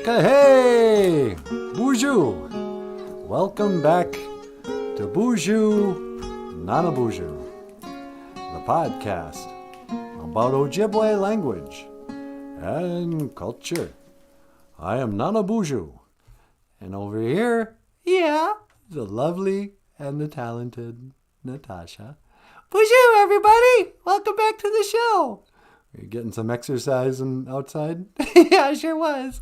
Hey, BOOZHOO! Welcome back to BOOZHOO NANABOOZHOO, the podcast about Ojibwe language and culture. I am NANABOOZHOO, and over here, the lovely and the talented Natasha. BOOZHOO, everybody! Welcome back to the show! Are you getting some exercise outside? Yeah, I sure was.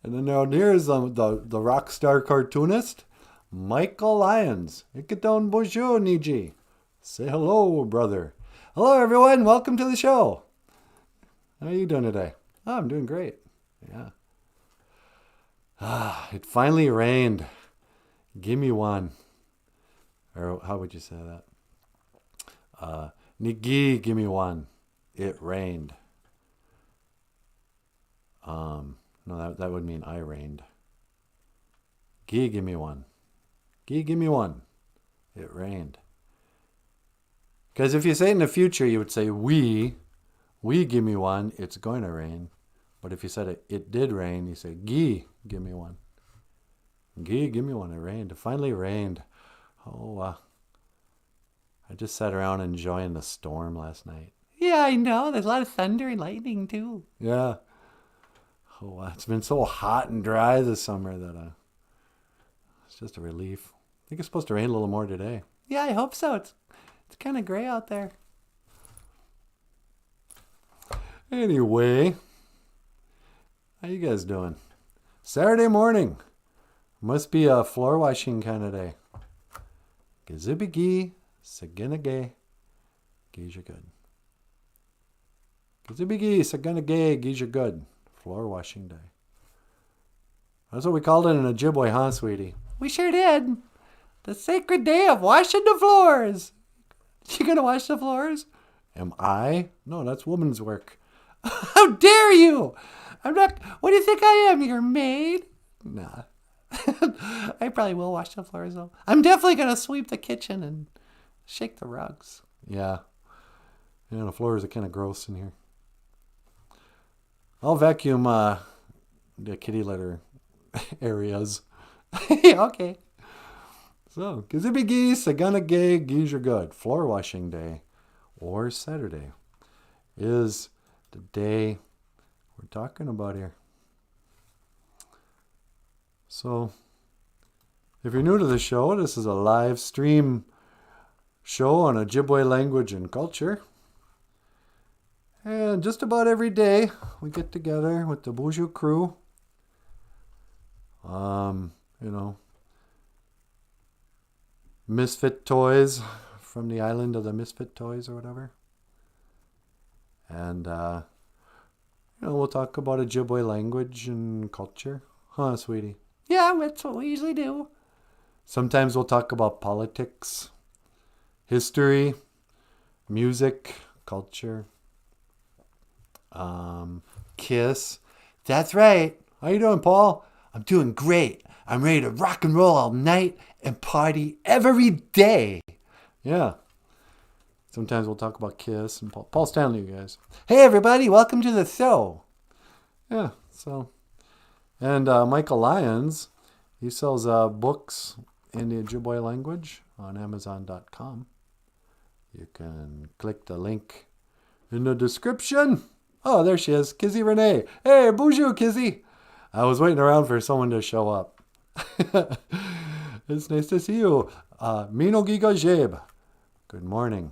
And then down here is the rock star cartoonist, Michael Lyons. Ikaton BOOZHOO Niji. Say hello, brother. Hello, everyone. Welcome to the show. How are you doing today? Oh, I'm doing great. Yeah. It finally rained. Give me one. Or how would you say that? Nigi, give me one. It rained. No, that would mean I rained. Gee, give me one. Gee, give me one. It rained. Because if you say it in the future, you would say we give me one, it's going to rain. But if you said it did rain, you say, gee, give me one. Gee, give me one, it rained. It finally rained. I just sat around enjoying the storm last night. Yeah, I know. There's a lot of thunder and lightning, too. Yeah. It's been so hot and dry this summer that it's just a relief. I think it's supposed to rain a little more today. Yeah, I hope so. It's kind of gray out there. Anyway, how you guys doing? Saturday morning. Must be a floor washing kind of day. Gazibigi, saginagay, geeja good. Gazibigi, saginagay, geeja good. Floor washing day. That's what we called it in Ojibwe, huh, sweetie? We sure did. The sacred day of washing the floors. You gonna wash the floors? Am I? No, that's woman's work. How dare you? I'm not. What do you think I am? Your maid? Nah. I probably will wash the floors though. I'm definitely gonna sweep the kitchen and shake the rugs. Yeah. Yeah, the floors are kind of gross in here. I'll vacuum the kitty litter areas. Yeah, okay. So, Kizibigi, Saganagay, Geeja good. Floor washing day, or Saturday, is the day we're talking about here. So, if you're new to the show, this is a live stream show on Ojibwe language and culture. And just about every day, we get together with the BOOZHOO crew. Misfit toys from the island of the Misfit Toys or whatever. And, we'll talk about Ojibwe language and culture. Huh, sweetie? Yeah, that's what we usually do. Sometimes we'll talk about politics, history, music, culture. Kiss. That's right. How you doing, Paul? I'm doing great. I'm ready to rock and roll all night and party every day. Yeah. Sometimes we'll talk about Kiss and Paul Stanley, you guys. Hey, everybody. Welcome to the show. Yeah. So, and Michael Lyons, he sells books in the Ojibwe language on Amazon.com. You can click the link in the description. Oh, there she is. Kizzy Renee. Hey, BOOZHOO, Kizzy. I was waiting around for someone to show up. It's nice to see you. Mino Giga Jeb. Good morning.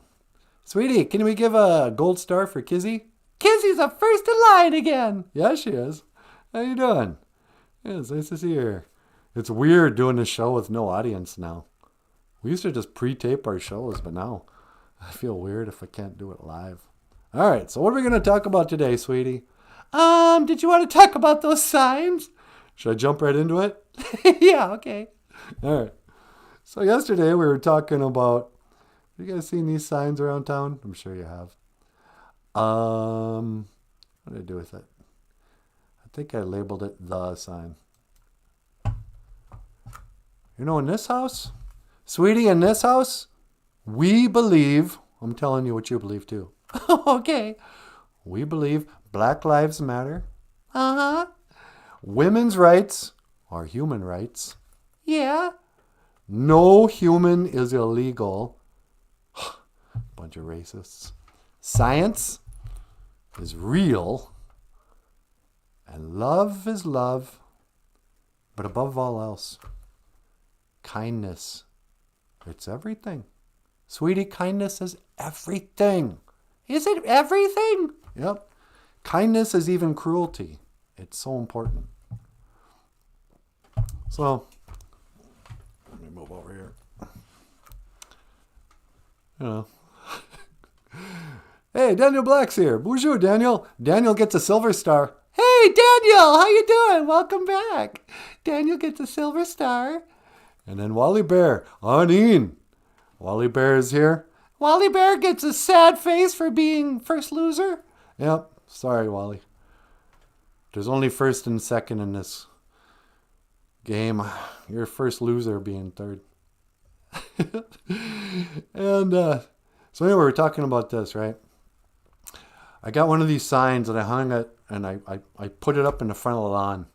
Sweetie, can we give a gold star for Kizzy? Kizzy's a first in line again. Yeah, she is. How you doing? Yeah, it's nice to see her. It's weird doing a show with no audience now. We used to just pre-tape our shows, but now I feel weird if I can't do it live. All right, so what are we going to talk about today, sweetie? Did you want to talk about those signs? Should I jump right into it? Yeah, okay. All right. So yesterday we were talking about, have you guys seen these signs around town? I'm sure you have. What did I do with it? I think I labeled it the sign. In this house, sweetie, in this house, we believe, I'm telling you what you believe too. Okay. We believe Black Lives Matter. Uh-huh. Women's rights are human rights. Yeah. No human is illegal. Bunch of racists. Science is real. And love is love. But above all else, kindness. It's everything. Sweetie, kindness is everything. Is it everything? Yep. Kindness is even cruelty. It's so important. So, let me move over here. You know. Hey, Daniel Black's here. Bonjour, Daniel. Daniel gets a silver star. Hey, Daniel, how you doing? Welcome back. Daniel gets a silver star. And then Wally Bear. Anine. Wally Bear is here. Wally Bear gets a sad face for being first loser. Yep. Sorry, Wally. There's only first and second in this game. You're first loser being third. And so anyway, we're talking about this, right? I got one of these signs and I hung it and I put it up in the front of the lawn.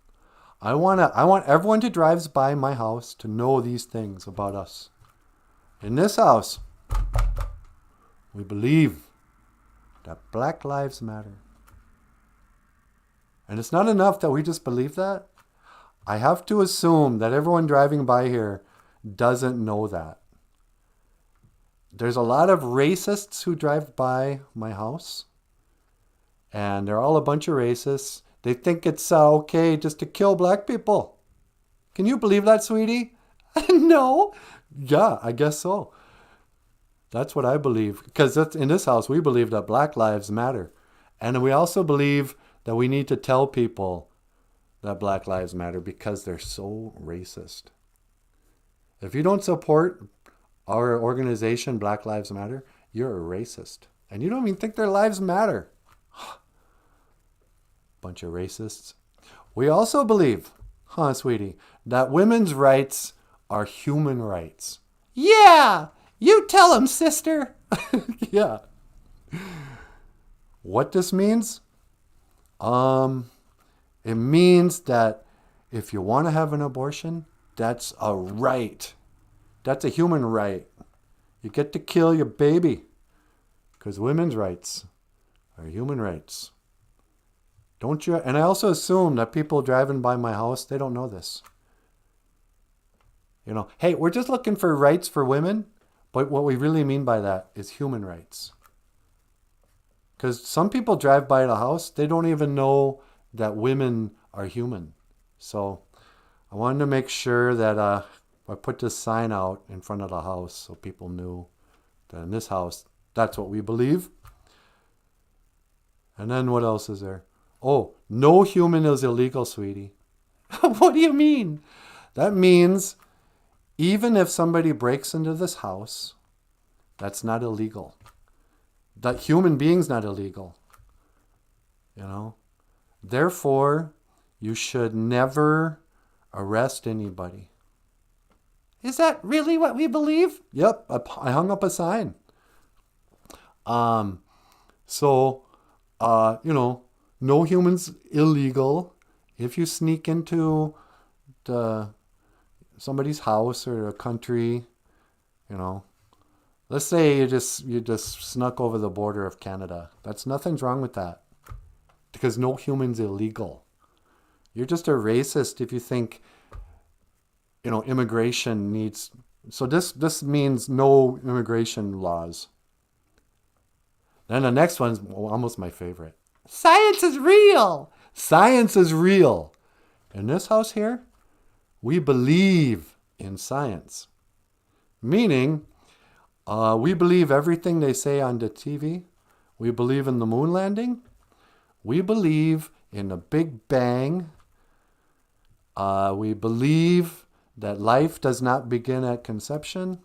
I want everyone who drives by my house to know these things about us. In this house, we believe that Black Lives Matter. And it's not enough that we just believe that. I have to assume that everyone driving by here doesn't know that. There's a lot of racists who drive by my house. And they're all a bunch of racists. They think it's okay just to kill black people. Can you believe that, sweetie? No. Yeah, I guess so. That's what I believe. Because in this house, we believe that Black Lives Matter. And we also believe that we need to tell people that Black Lives Matter because they're so racist. If you don't support our organization, Black Lives Matter, you're a racist. And you don't even think their lives matter. Bunch of racists. We also believe, sweetie, that women's rights are human rights. Yeah! You tell them, sister! Yeah. What this means? It means that if you want to have an abortion, that's a right. That's a human right. You get to kill your baby. Because women's rights are human rights. Don't you? And I also assume that people driving by my house, they don't know this. You know, hey, we're just looking for rights for women. But what we really mean by that is human rights. Because some people drive by the house, they don't even know that women are human. So I wanted to make sure that I put this sign out in front of the house so people knew that in this house, that's what we believe. And then what else is there? Oh, no human is illegal, sweetie. What do you mean? That means even if somebody breaks into this house, that's not illegal. That human being's not illegal. You know? Therefore, you should never arrest anybody. Is that really what we believe? Yep, I hung up a sign. No humans illegal. If you sneak into somebody's house or a country, you know, let's say you just snuck over the border of Canada. Nothing's wrong with that. Because no human's illegal. You're just a racist if you think, you know, immigration needs... So this means no immigration laws. Then the next one's almost my favorite. Science is real. Science is real. In this house here, we believe in science. Meaning, we believe everything they say on the TV. We believe in the moon landing. We believe in the Big Bang. We believe that life does not begin at conception.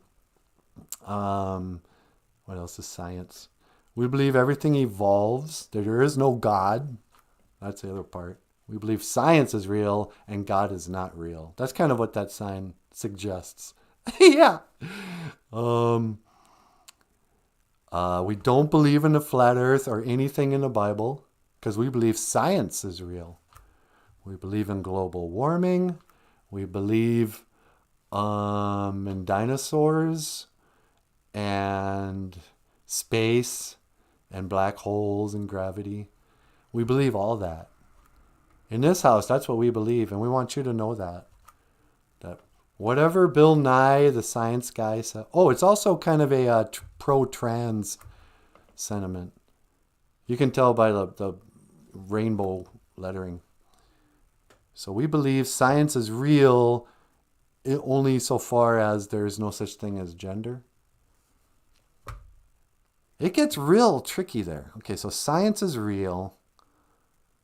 What else is science? We believe everything evolves. There is no God. That's the other part. We believe science is real and God is not real. That's kind of what that sign suggests. Yeah. We don't believe in the flat earth or anything in the Bible because we believe science is real. We believe in global warming. We believe in dinosaurs and space and black holes and gravity. We believe all that. In this house, that's what we believe, and we want you to know that. That whatever Bill Nye, the science guy, said. Oh, it's also kind of a pro-trans sentiment. You can tell by the rainbow lettering. So we believe science is real only so far as there is no such thing as gender. It gets real tricky there. Okay, so science is real.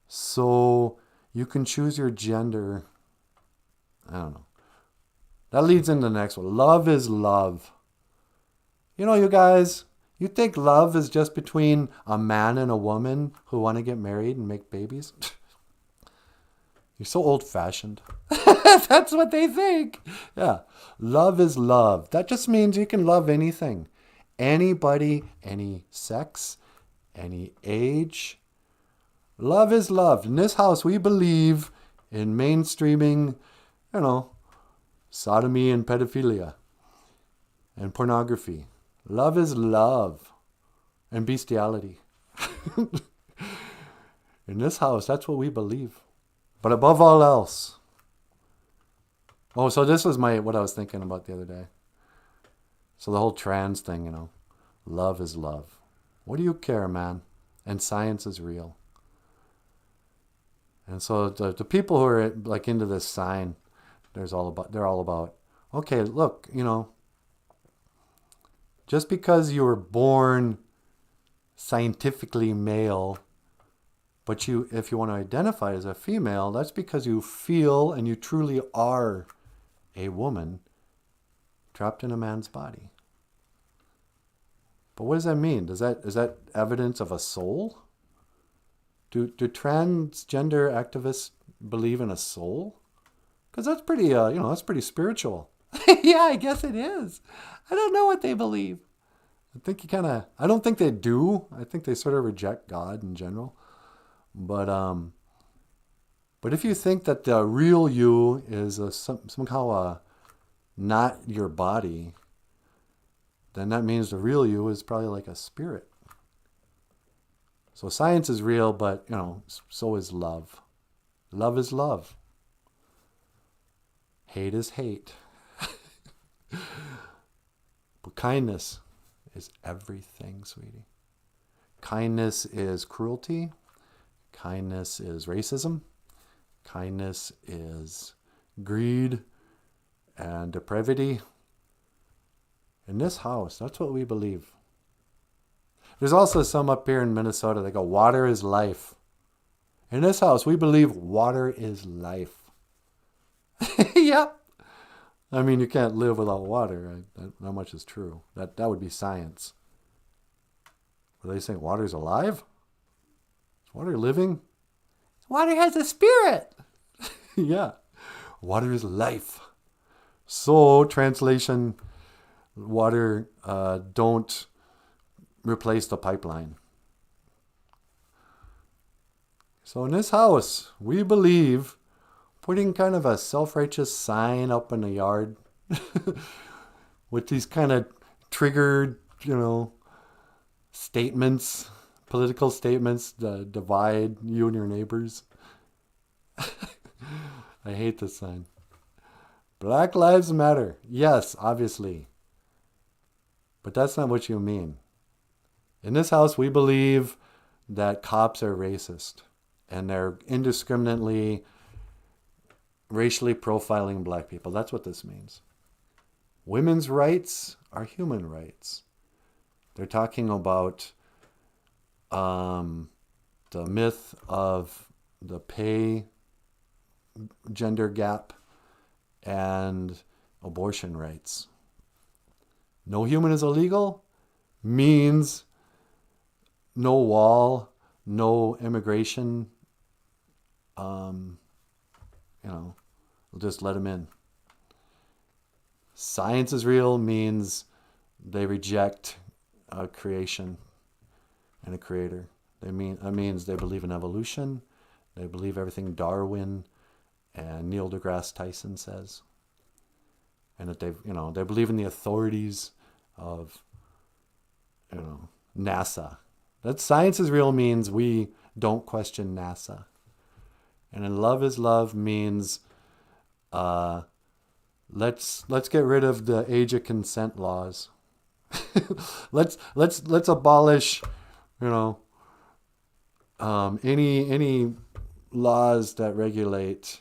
So you can choose your gender. I don't know. That leads into the next one. Love is love. You know, you guys, you think love is just between a man and a woman who want to get married and make babies? You're so old-fashioned. That's what they think. Yeah. Love is love. That just means you can love anything. Anybody, any sex, any age. Love is love. In this house, we believe in mainstreaming, sodomy and pedophilia and pornography. Love is love and bestiality. In this house, that's what we believe. But above all else. Oh, so this was what I was thinking about the other day. So the whole trans thing, love is love. What do you care, man? And science is real. And so the people who are like into this sign, they're all about, okay, look, just because you were born scientifically male, but if you want to identify as a female, that's because you feel and you truly are a woman trapped in a man's body. But what does that mean? Is that evidence of a soul? Do transgender activists believe in a soul? Because that's pretty, that's pretty spiritual. Yeah, I guess it is. I don't know what they believe. I don't think they do. I think they sort of reject God in general. But if you think that the real you is somehow not your body, then that means the real you is probably like a spirit. So science is real, but, so is love. Love is love. Hate is hate. But kindness is everything, sweetie. Kindness is cruelty. Kindness is racism. Kindness is greed and depravity. In this house, that's what we believe. There's also some up here in Minnesota that go, water is life. In this house, we believe water is life. Yep. I mean, you can't live without water. That much is true. That would be science. Are they saying water's alive? Is water living? Water has a spirit. Yeah. Water is life. So, translation, water, don't replace the pipeline. So in this house, we believe putting kind of a self-righteous sign up in the yard with these kind of triggered, statements, political statements that divide you and your neighbors. I hate this sign. Black Lives Matter. Yes, obviously. But that's not what you mean. In this house, we believe that cops are racist and they're indiscriminately racially profiling black people. That's what this means. Women's rights are human rights. They're talking about the myth of the pay gender gap and abortion rights. No human is illegal means no wall, no immigration. We'll just let them in. Science is real means they reject a creation and a creator. That means they believe in evolution. They believe everything Darwin and Neil deGrasse Tyson says. And that they believe in the authorities of, NASA. That science is real means we don't question NASA. And then love is love means let's get rid of the age of consent laws. let's abolish, any laws that regulate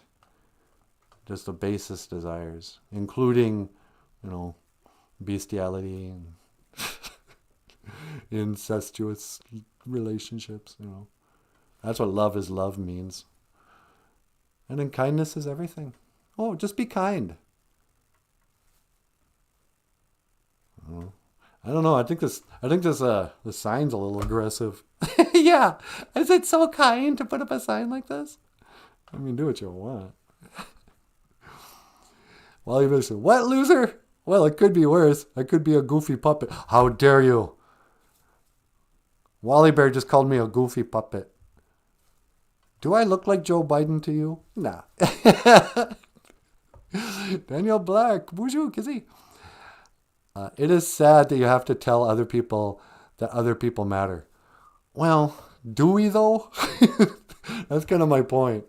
just the basest desires, including, bestiality and incestuous relationships, That's what love is love means. And then kindness is everything. Oh, just be kind. I don't know. I think this the sign's a little aggressive. Yeah. Is it so kind to put up a sign like this? I mean, do what you want. Wally Bear said, "What, loser? Well, it could be worse. I could be a goofy puppet." How dare you? Wally Bear just called me a goofy puppet. Do I look like Joe Biden to you? Nah. Daniel Black, BOOZHOO, Kizzy. It is sad that you have to tell other people that other people matter. Well, do we though? That's kind of my point.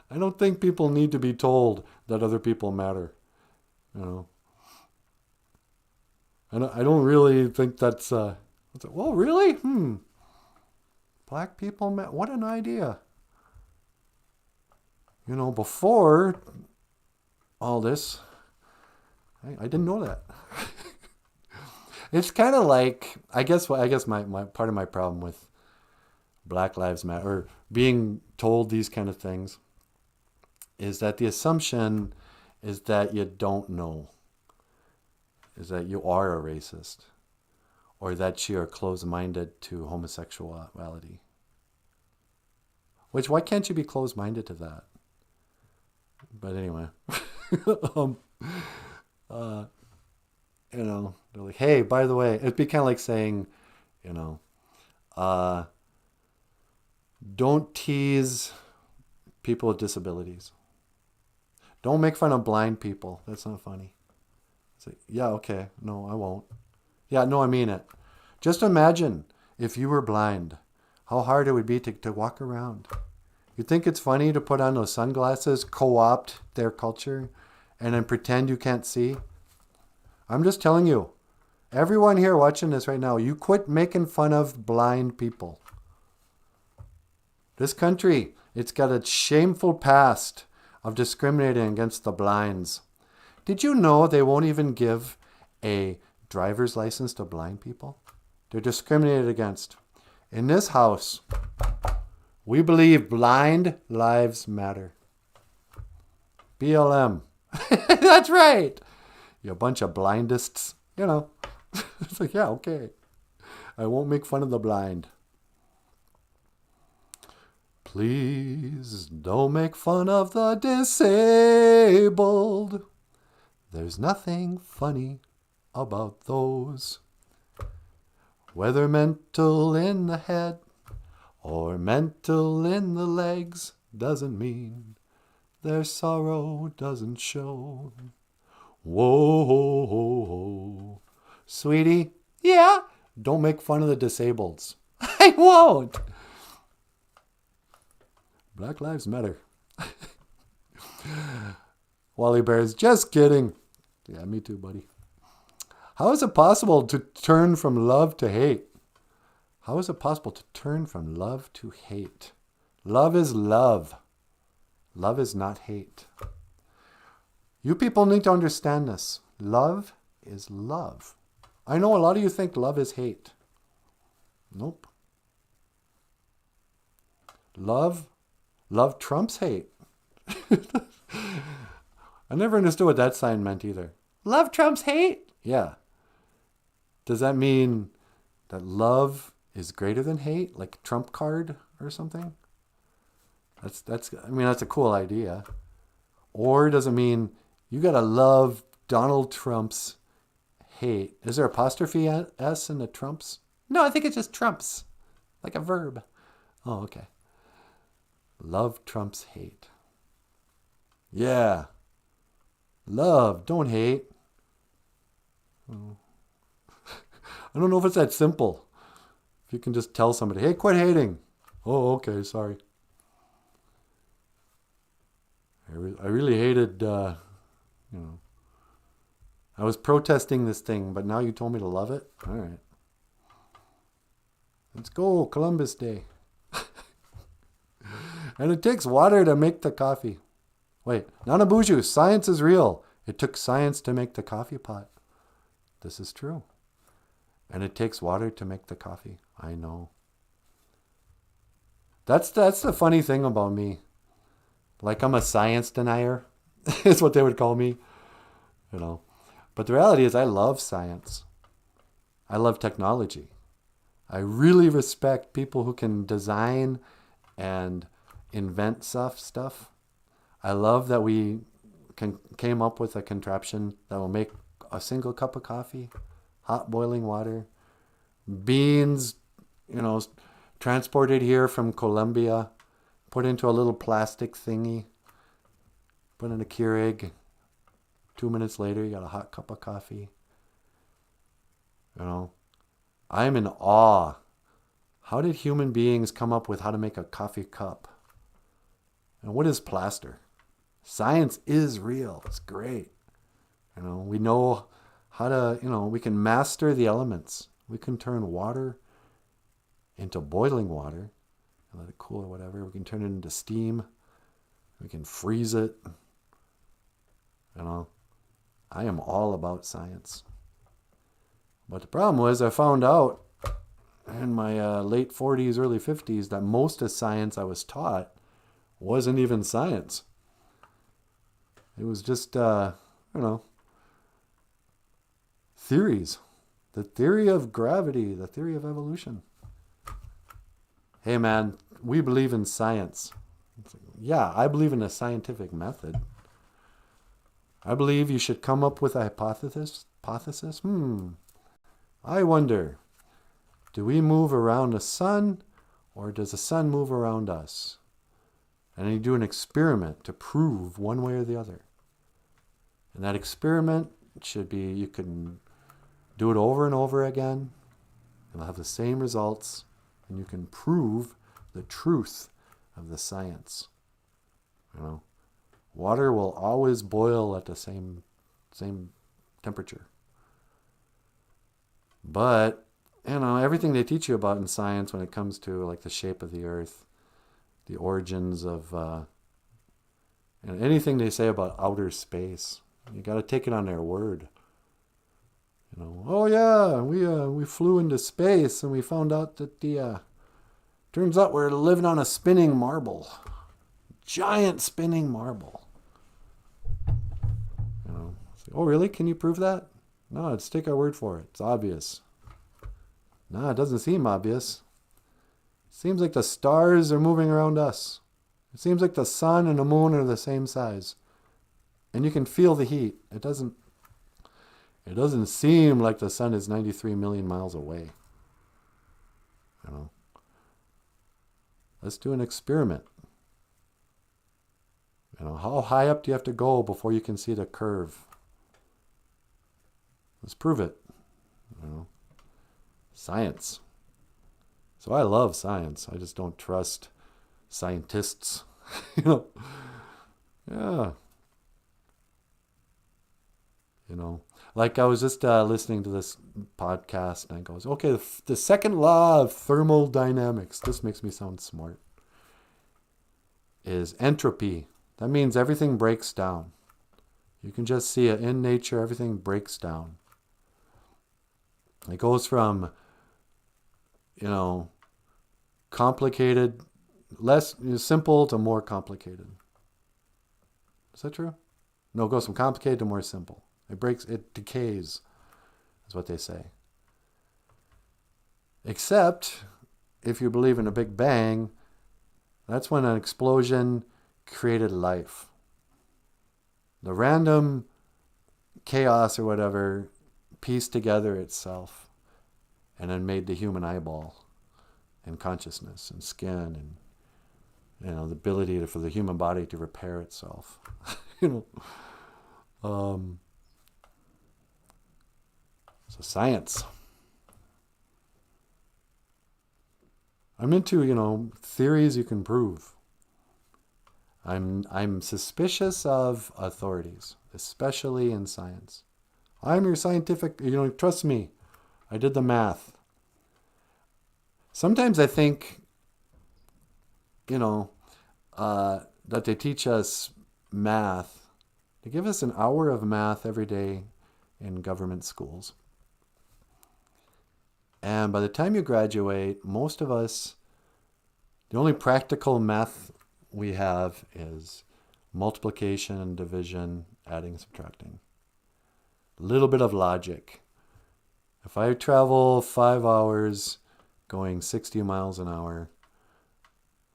I don't think people need to be told that other people matter. I don't really think that's... well, really? Black people matter? What an idea. Before all this, I didn't know that. It's kind of like, I guess my part of my problem with Black Lives Matter, or being told these kind of things, is that the assumption is that you don't know, is that you are a racist, or that you are closed-minded to homosexuality. Which, why can't you be closed-minded to that? But anyway, they're like, hey, by the way, it'd be kind of like saying, don't tease people with disabilities. Don't make fun of blind people. That's not funny. It's like, yeah, okay. No, I won't. Yeah, no, I mean it. Just imagine if you were blind, how hard it would be to walk around. You think it's funny to put on those sunglasses, co-opt their culture, and then pretend you can't see? I'm just telling you, everyone here watching this right now, you quit making fun of blind people. This country, it's got a shameful past of discriminating against the blinds. Did you know they won't even give a driver's license to blind people? They're discriminated against. In this house, we believe blind lives matter. BLM. That's right. You bunch of blindists. It's like, yeah, okay. I won't make fun of the blind. Please don't make fun of the disabled. There's nothing funny about those. Whether mental in the head or mental in the legs doesn't mean their sorrow doesn't show. Whoa, sweetie, yeah, don't make fun of the disabled. I won't. Black Lives Matter. Wally Bears, just kidding. Yeah, me too, buddy. How is it possible to turn from love to hate? How is it possible to turn from love to hate? Love is love. Love is not hate. You people need to understand this. Love is love. I know a lot of you think love is hate. Nope. Love trumps hate. I never understood what that sign meant either. Love trumps hate? Yeah. Does that mean that love is greater than hate? Like trump card or something? That's a cool idea. Or does it mean you gotta love Donald Trump's hate? Is there apostrophe S in the Trumps? No, I think it's just Trumps. Like a verb. Oh, okay. Love trumps hate. Yeah. Love, don't hate. Oh. I don't know if it's that simple. If you can just tell somebody, hey, quit hating. Oh, okay, sorry. I really hated, I was protesting this thing, but now you told me to love it? All right. Let's go, Columbus Day. And it takes water to make the coffee. Wait, Nanaboozhoo, science is real. It took science to make the coffee pot. This is true. And it takes water to make the coffee. I know. That's the funny thing about me. Like I'm a science denier, is what they would call me. But the reality is I love science. I love technology. I really respect people who can design and invent stuff. I love that we came up with a contraption that will make a single cup of coffee, hot boiling water, beans, transported here from Colombia, put into a little plastic thingy, put in a Keurig. 2 minutes later, you got a hot cup of coffee. I'm in awe. How did human beings come up with how to make a coffee cup? And what is plaster? Science is real. It's great. We know how to, we can master the elements. We can turn water into boiling water and let it cool or whatever. We can turn it into steam. We can freeze it. I am all about science. But the problem was I found out in my late 40s, early 50s that most of science I was taught wasn't even science. It was just, theories. The theory of gravity, the theory of evolution. Hey man, we believe in science. Yeah, I believe in a scientific method. I believe you should come up with a hypothesis. I wonder, do we move around the sun or does the sun move around us? And then you do an experiment to prove one way or the other. And that experiment should be, you can do it over and over again. You'll have the same results and you can prove the truth of the science. Water will always boil at the same temperature. But, everything they teach you about in science when it comes to like the shape of the earth, the origins of anything they say about outer space, you got to take it on their word. Oh yeah, we flew into space and we found out that turns out we're living on a spinning marble. Giant spinning marble. Oh really? Can you prove that? No, let's take our word for it. It's obvious. No, it doesn't seem obvious. It seems like the stars are moving around us. It seems like the sun and the moon are the same size. And you can feel the heat. It doesn't seem like the sun is 93 million miles away. Let's do an experiment. How high up do you have to go before you can see the curve? Let's prove it. Science. So I love science. I just don't trust scientists. Yeah. Like I was just listening to this podcast and it goes, okay, the second law of thermodynamics, this makes me sound smart, is entropy. That means everything breaks down. You can just see it in nature, everything breaks down. It goes from, complicated, less simple to more complicated. Is that true? No, it goes from complicated to more simple. It decays, is what they say. Except, if you believe in a Big Bang, that's when an explosion created life. The random chaos or whatever pieced together itself and then made the human eyeball and consciousness and skin the ability for the human body to repair itself. you know, so science. I'm into, theories you can prove. I'm suspicious of authorities, especially in science. I'm your scientific, trust me. I did the math. Sometimes I think, that they teach us math. They give us an hour of math every day in government schools. And by the time you graduate, most of us, the only practical math we have is multiplication, division, adding, subtracting. A little bit of logic. If I travel 5 hours going 60 miles an hour,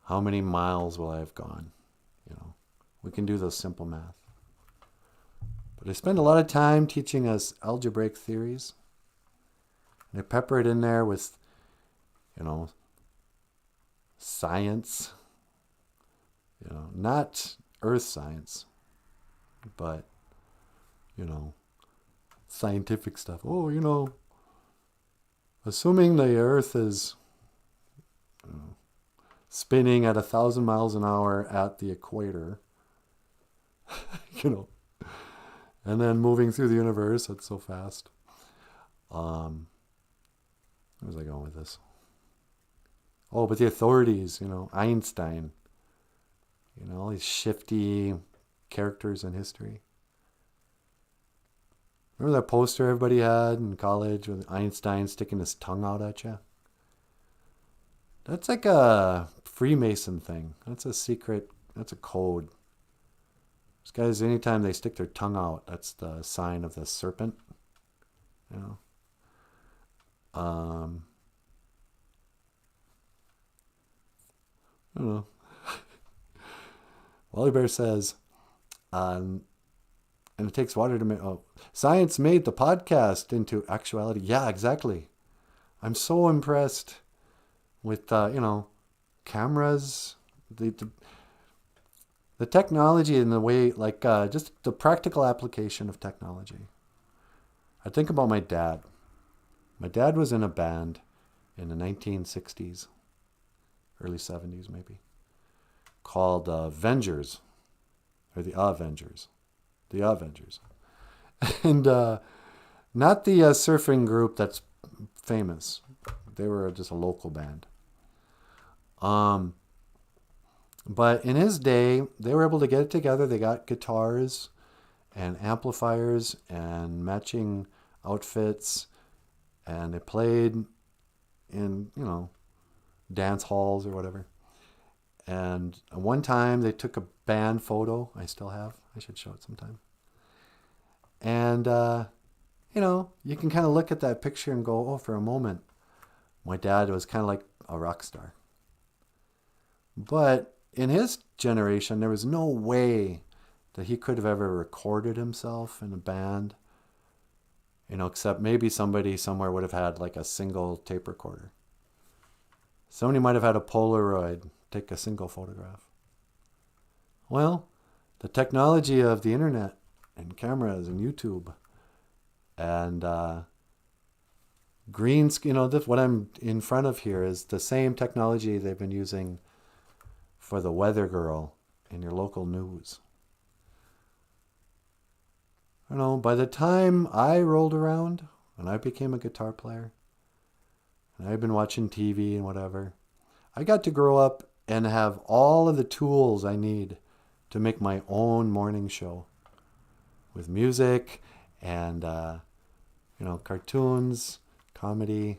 how many miles will I have gone? We can do those simple math. But I spend a lot of time teaching us algebraic theories. And I pepper it in there with, science. Not earth science, but, scientific stuff. Oh, assuming the earth is spinning at 1,000 miles an hour at the equator, and then moving through the universe at so fast. Where was I going with this? Oh, but the authorities, Einstein, all these shifty characters in history. Remember that poster everybody had in college with Einstein sticking his tongue out at you? That's like a Freemason thing. That's a secret, that's a code. These guys, anytime they stick their tongue out, that's the sign of the serpent. I don't know. Wally Bear says, and it takes water to make... Oh, science made the podcast into actuality. Yeah, exactly. I'm so impressed with, cameras, the technology and the way, just the practical application of technology. I think about my dad. My dad was in a band in the 1960s, early 70s maybe, called Avengers, or the Avengers. The Avengers. And not the surfing group that's famous. They were just a local band. But in his day, they were able to get it together. They got guitars and amplifiers and matching outfits, and they played in, dance halls or whatever. And one time they took a band photo. I still have. I should show it sometime. And, you can kind of look at that picture and go, oh, for a moment, my dad was kind of like a rock star. But in his generation, there was no way that he could have ever recorded himself in a band, except maybe somebody somewhere would have had like a single tape recorder. Somebody might have had a Polaroid, take a single photograph. Well, the technology of the internet and cameras and YouTube and green screen, what I'm in front of here is the same technology they've been using for the weather girl in your local news. By the time I rolled around and I became a guitar player, and I've been watching TV and whatever, I got to grow up and have all of the tools I need to make my own morning show with music and, cartoons, comedy,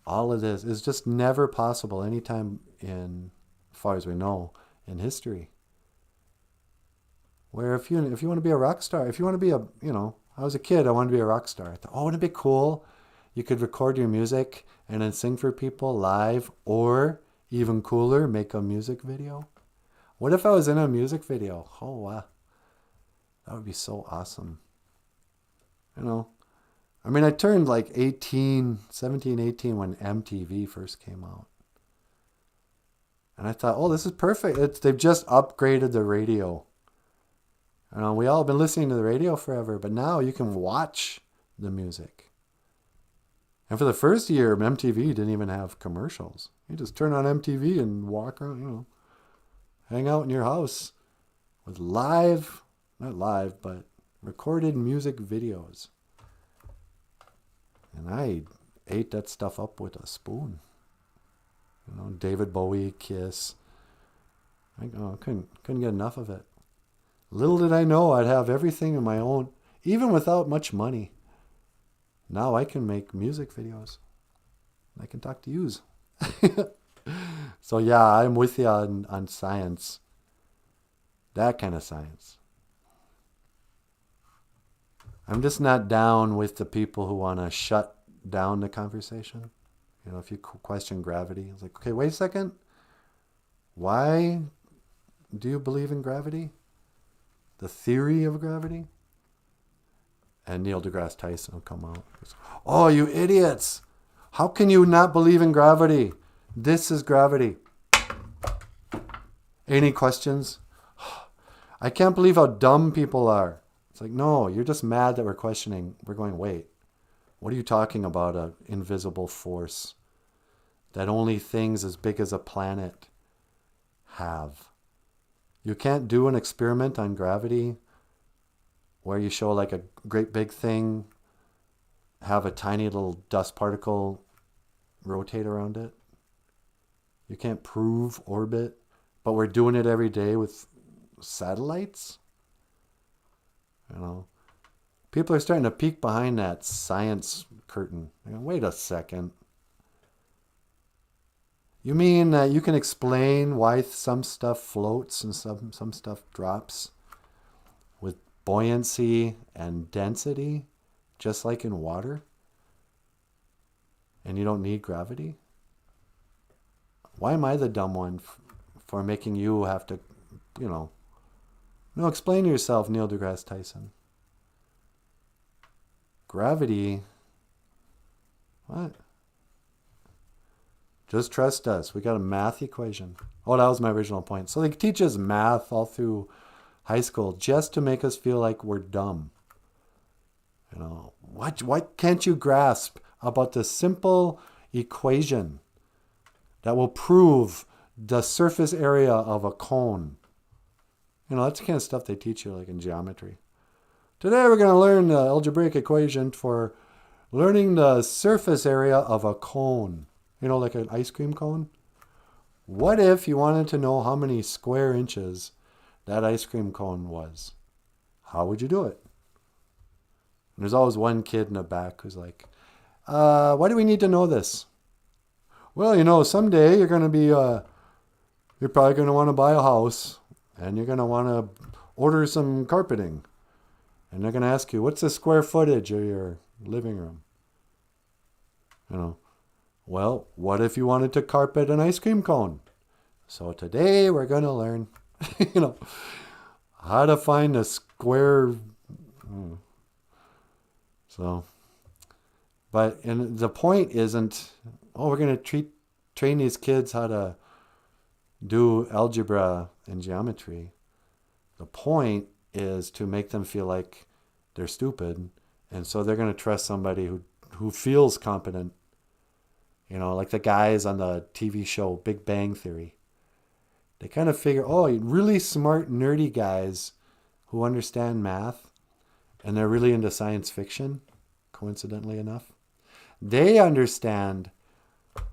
all of this is just never possible anytime in, as far as we know, in history. Where if you want to be a rock star, if you want to be I was a kid, I wanted to be a rock star. I thought, oh, wouldn't it be cool? You could record your music and then sing for people live, or even cooler, make a music video. What if I was in a music video? Oh, wow. That would be so awesome. I turned like 17, 18 when MTV first came out. And I thought, oh, this is perfect. They've just upgraded the radio. We all have been listening to the radio forever, but now you can watch the music. And for the first year, MTV didn't even have commercials. You just turn on MTV and walk around, hang out in your house with not live, but recorded music videos. And I ate that stuff up with a spoon. David Bowie, Kiss. I couldn't get enough of it. Little did I know I'd have everything in my own, even without much money. Now I can make music videos. I can talk to yous. So yeah, I'm with you on science. That kind of science. I'm just not down with the people who want to shut down the conversation. If you question gravity, it's like, okay, wait a second. Why do you believe in gravity? The theory of gravity? And Neil deGrasse Tyson will come out. Oh, you idiots! How can you not believe in gravity? This is gravity. Any questions? I can't believe how dumb people are. It's like, no, you're just mad that we're questioning. We're going, wait, what are you talking about? An invisible force that only things as big as a planet have. You can't do an experiment on gravity where you show like a great big thing have a tiny little dust particle rotate around it. You can't prove orbit, but we're doing it every day with satellites. People are starting to peek behind that science curtain. Wait a second. You mean that you can explain why some stuff floats and some stuff drops with buoyancy and density, just like in water? And you don't need gravity? Why am I the dumb one for making you have to, No, explain yourself, Neil deGrasse Tyson. Gravity? What? Just trust us. We got a math equation. Oh, that was my original point. So they teach us math all through high school just to make us feel like we're dumb. What can't you grasp about the simple equation that will prove the surface area of a cone? That's the kind of stuff they teach you like in geometry. Today we're going to learn the algebraic equation for learning the surface area of a cone. Like an ice cream cone. What if you wanted to know how many square inches that ice cream cone was? How would you do it? And there's always one kid in the back who's like, why do we need to know this? Well, someday you're going to be, you're probably going to want to buy a house and you're going to want to order some carpeting. And they're going to ask you, what's the square footage of your living room? Well, what if you wanted to carpet an ice cream cone? So today we're going to learn, how to find a square. And the point isn't, we're going to train these kids how to do algebra and geometry. The point is to make them feel like they're stupid. And so they're going to trust somebody who feels competent. Like the guys on the TV show Big Bang Theory. They kind of figure, really smart, nerdy guys who understand math, and they're really into science fiction, coincidentally enough. They understand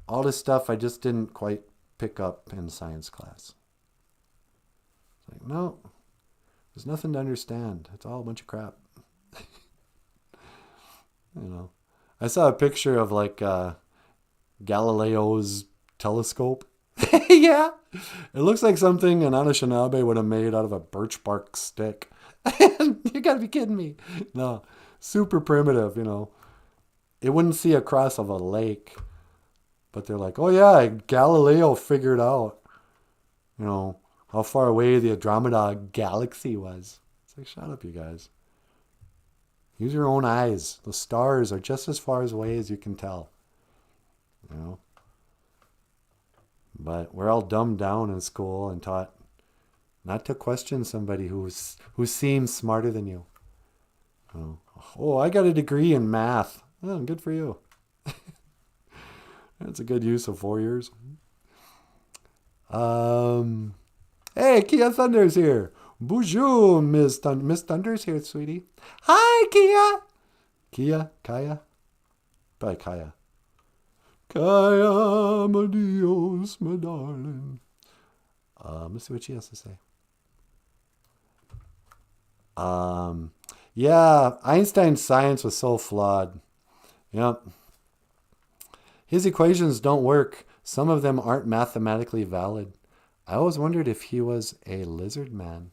all this stuff I just didn't quite pick up in science class. It's like, no, there's nothing to understand. It's all a bunch of crap. I saw a picture of like Galileo's telescope. Yeah. It looks like something an Anishinaabe would have made out of a birch bark stick. You gotta be kidding me. No. Super primitive, It wouldn't see across of a lake. But they're like, oh yeah, Galileo figured out, how far away the Andromeda galaxy was. It's like, shut up, you guys. Use your own eyes. The stars are just as far away as you can tell. But we're all dumbed down in school and taught not to question somebody who seems smarter than you. Oh, I got a degree in math. Oh, good for you. That's a good use of 4 years. Hey, Kia Thunder's here. Bonjour, Miss Thunder's here, sweetie. Hi, Kia. Kaya? Probably Kaya. Kaya, my Dios, my darling. Let's see what she has to say. Yeah, Einstein's science was so flawed. Yep. His equations don't work. Some of them aren't mathematically valid. I always wondered if he was a lizard man.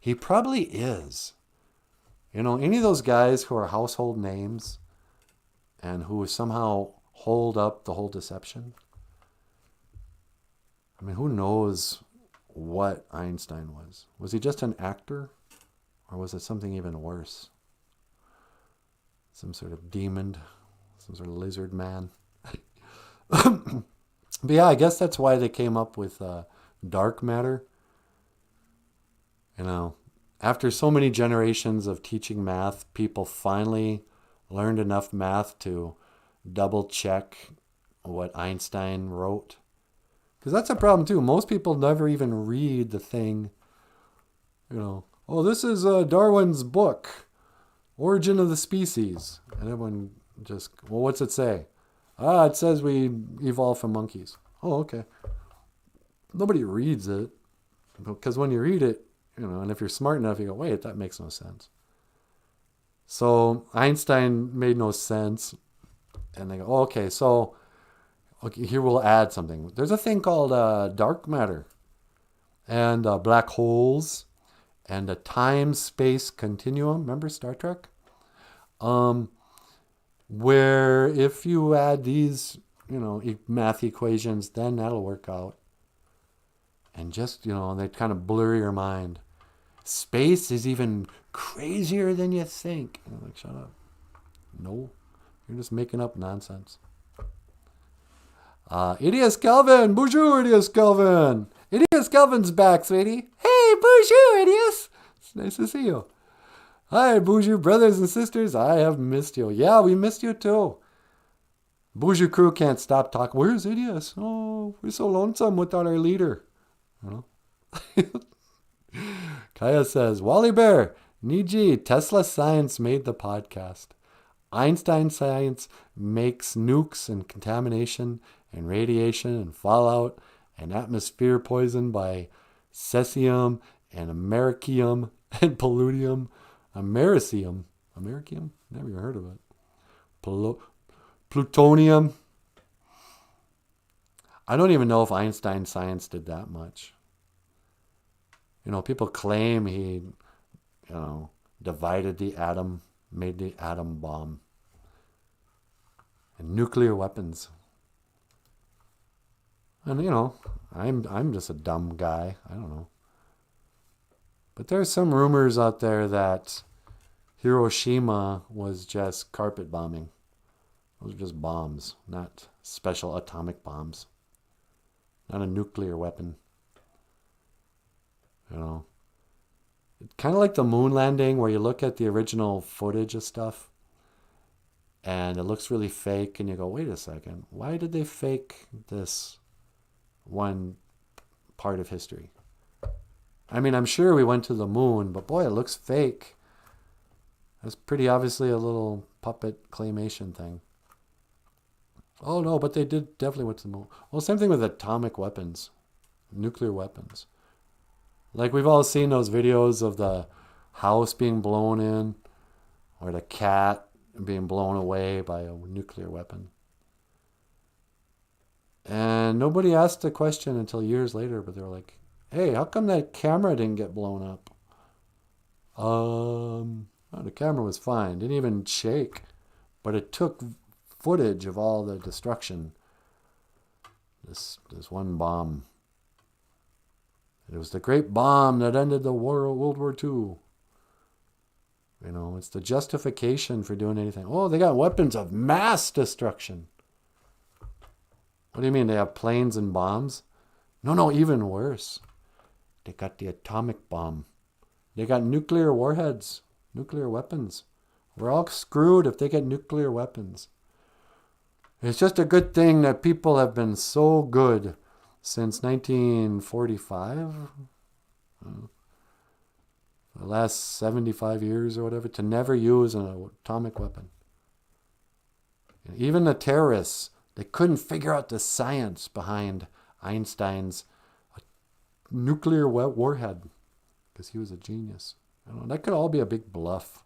He probably is. Any of those guys who are household names and who somehow hold up the whole deception. I mean, who knows what Einstein was? Was he just an actor? Or was it something even worse? Some sort of demon? Some sort of lizard man? But yeah, I guess that's why they came up with dark matter. After so many generations of teaching math, people finally learned enough math to double check what Einstein wrote. Because that's a problem too. Most people never even read the thing. Oh, this is Darwin's book, Origin of the Species. And everyone just, well, what's it say? It says we evolved from monkeys. Oh, okay. Nobody reads it. Because when you read it, and if you're smart enough, you go, wait, that makes no sense. So Einstein made no sense. And they go, oh, okay, so here we'll add something. There's a thing called dark matter and black holes and a time-space continuum. Remember Star Trek? Where if you add these, math equations, then that'll work out. And just, they kind of blur your mind. Space is even crazier than you think. Like, shut up. No, you're just making up nonsense. Idios Kelvin! Bonjour, Idios Kelvin! Idios Kelvin's back, sweetie. Hey, bonjour, Idios! It's nice to see you. Hi, bonjour, brothers and sisters. I have missed you. Yeah, we missed you too. Bonjour crew can't stop talking. Where's Idios? Oh, we're so lonesome without our leader. Kaya says, Wally Bear, Niji, Tesla science made the podcast. Einstein science makes nukes and contamination and radiation and fallout and atmosphere poison by cesium and americium and polludium. Americium? Never even heard of it. Plutonium. I don't even know if Einstein science did that much. People claim he, divided the atom, made the atom bomb. And nuclear weapons. And, I'm just a dumb guy. I don't know. But there's some rumors out there that Hiroshima was just carpet bombing. Those are just bombs, not special atomic bombs. Not a nuclear weapon. It's kind of like the moon landing where you look at the original footage of stuff and it looks really fake and you go, wait a second, why did they fake this one part of history? I mean, I'm sure we went to the moon, but boy, it looks fake. That's pretty obviously a little puppet claymation thing. Oh no, but they did definitely went to the moon. Well, same thing with atomic weapons, nuclear weapons. Like we've all seen those videos of the house being blown in or the cat being blown away by a nuclear weapon. And nobody asked the question until years later, but they were like, hey, how come that camera didn't get blown up? The camera was fine. Didn't even shake. But it took footage of all the destruction. This one bomb. It was the great bomb that ended the World War II. It's the justification for doing anything. Oh, they got weapons of mass destruction. What do you mean? They have planes and bombs? No, even worse. They got the atomic bomb. They got nuclear warheads, nuclear weapons. We're all screwed if they get nuclear weapons. It's just a good thing that people have been so good since 1945, the last 75 years or whatever, to never use an atomic weapon. Even the terrorists, they couldn't figure out the science behind Einstein's nuclear warhead because he was a genius. That could all be a big bluff.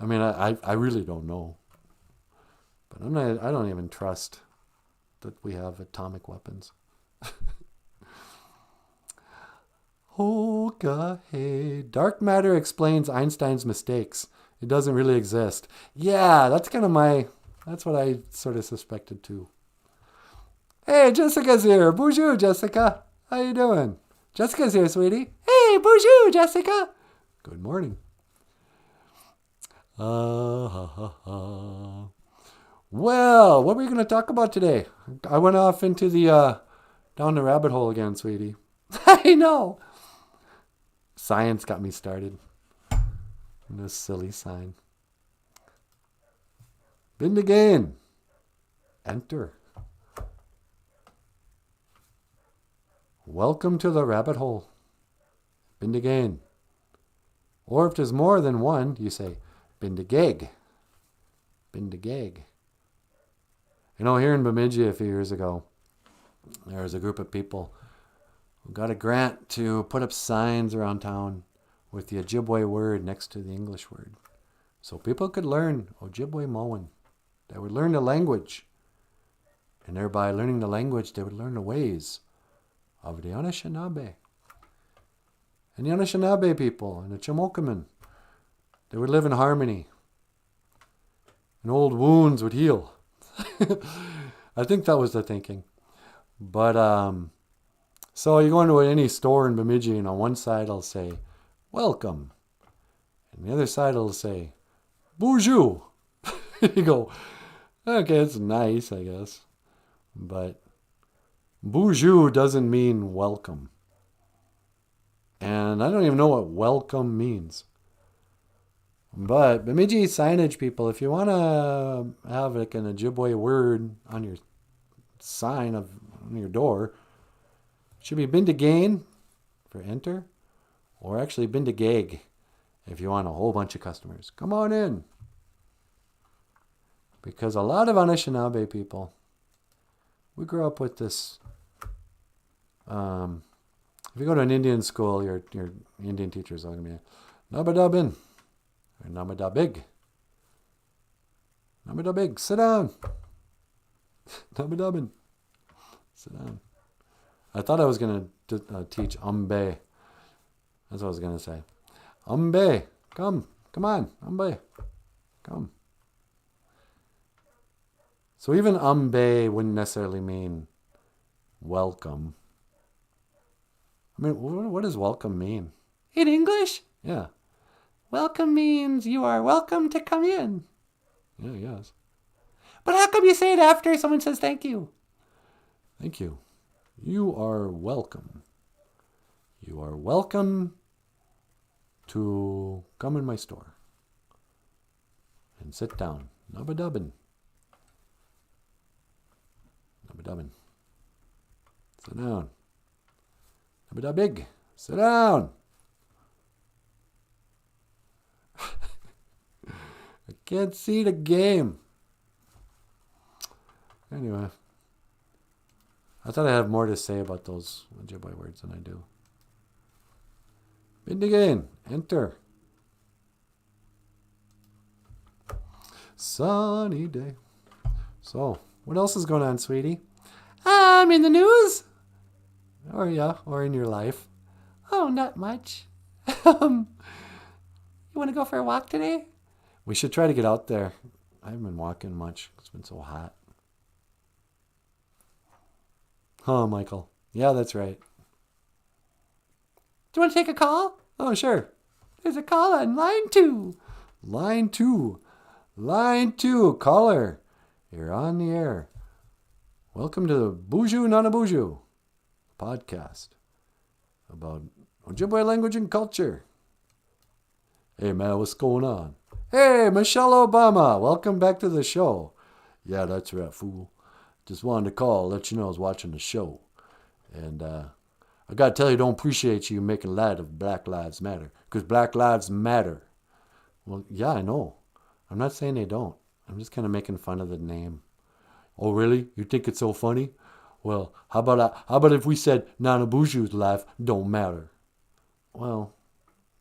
I mean, I really don't know. But I don't even trust that we have atomic weapons. Okay. Dark matter explains Einstein's mistakes. It doesn't really exist. Yeah, that's what I sort of suspected too. Hey, Jessica's here. Bonjour, Jessica. How you doing? Jessica's here, sweetie. Hey, bonjour, Jessica. Good morning. Well, what are we going to talk about today? I went off into the down the rabbit hole again, sweetie. I know. Science got me started. This silly sign. Bin again. Enter. Welcome to the rabbit hole. Bin again. Or if there's more than one, you say bin de gag. Bin de gag. Here in Bemidji a few years ago, there was a group of people who got a grant to put up signs around town with the Ojibwe word next to the English word. So people could learn Ojibwe Moan. They would learn the language. And thereby learning the language, they would learn the ways of the Anishinaabe. And the Anishinaabe people and the Chamokaman, they would live in harmony. And old wounds would heal. I think that was the thinking. But, so you go into any store in Bemidji, and on one side it'll say, welcome. And the other side it'll say, BOOZHOO. You go, okay, it's nice, I guess. But BOOZHOO doesn't mean welcome. And I don't even know what welcome means. But Bemidji signage people, if you want to have like an Ojibwe word on your sign on your door, it should be Bindagain for enter, or actually Bindagag if you want a whole bunch of customers. Come on in. Because a lot of Anishinaabe people, we grew up with this. If you go to an Indian school, your Indian teachers are going to be Nabadabin or Namadabig. Namadabig, sit down. Nabadabin, sit down. I thought I was going to teach Ambe. That's what I was going to say. Ambe, come on, Ambe, come. So even Ambe wouldn't necessarily mean welcome. I mean, what does welcome mean? In English? Yeah. Welcome means you are welcome to come in. Yeah, yes. But how come you say it after someone says thank you? Thank you. You are welcome. You are welcome to come in my store and sit down. Nabadabin. Nabadabin. Sit down. Nabadabig. Sit down. I can't see the game. Anyway. I thought I had more to say about those Ojibwe words than I do. Bindigain. Enter. Sunny day. So, what else is going on, sweetie? In the news. Or in your life. Oh, not much. You want to go for a walk today? We should try to get out there. I haven't been walking much. It's been so hot. Oh, Michael. Yeah, that's right. Do you want to take a call? Oh, sure. There's a call on line 2. Line 2. Line 2. Caller. You're on the air. Welcome to the BOOZHOO NANABOOZHOO podcast about Ojibwe language and culture. Hey man, what's going on? Hey, Michelle Obama, welcome back to the show. Yeah, that's right, fool. Just wanted to call, let you know I was watching the show. And I gotta tell you, don't appreciate you making light of Black Lives Matter. Because Black Lives Matter. Well, yeah, I know. I'm not saying they don't. I'm just kind of making fun of the name. Oh, really? You think it's so funny? Well, how about if we said NanaBOOZHOO's life don't matter? Well,